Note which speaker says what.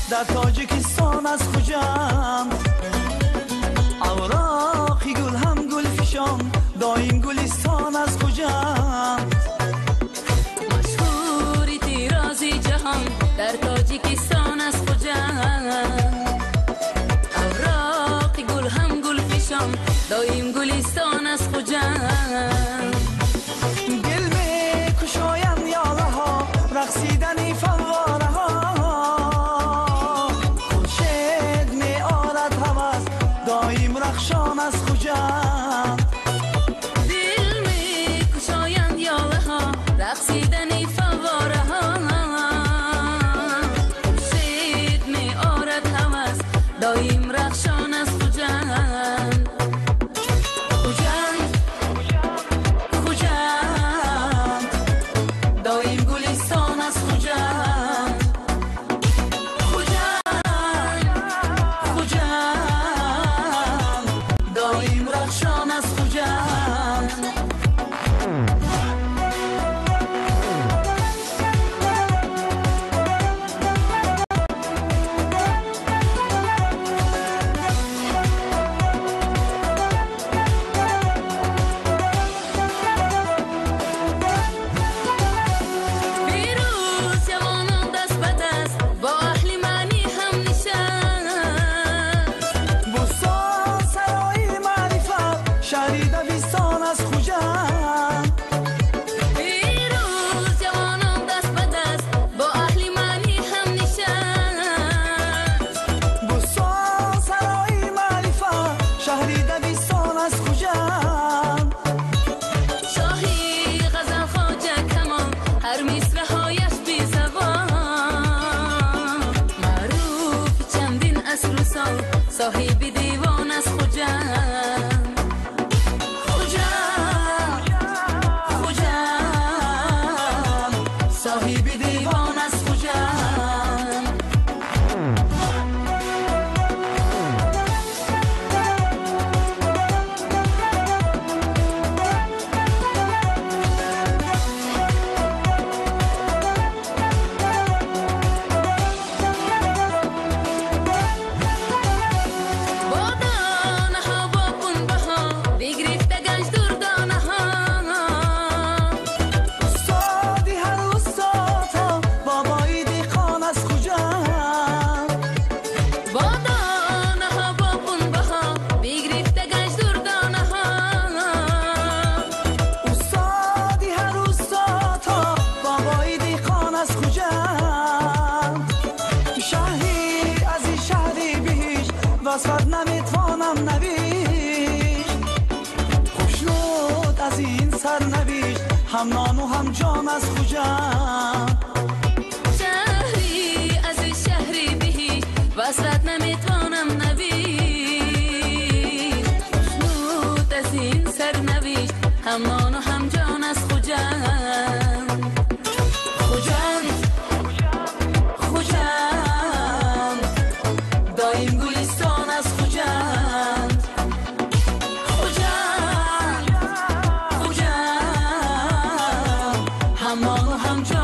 Speaker 1: در تاجیکستان از خوجم، اوراقی گل هم گل فشان، دایم گلستان از خوجم.
Speaker 2: مشهوری تیرازی جهان در تاجیکستان از خوجم، اوراقی گل هم گل فشان، دایم گلستان از خوجم.
Speaker 1: گل می کشایم یاله ها، رقصیدنی فواره ها، خورشید می آرد هوس، دایم رخشان از خوجم.
Speaker 2: دل می کشایند یاله ها، رقصیدنی فواره ها، خورشید می آرد هوس، دایم رخشان از خوجم. دایم گلستان از خوجم. دایم رخشان از خوجم. صاحب دیوان از خوجم. صاحب دیوان از خوجم. وصفت نمیتوانم نویش، خوشنود از این سر نویش، هم نان و هم جان از خوجم. شهری از این شهری بهیش، وصفت نمیتوانم نویش، خوشنود از این سر نویش، هم نان و هم جان از خوجم. خوجم دایم گلستان از خوجم. خوجم هم نان و هم جان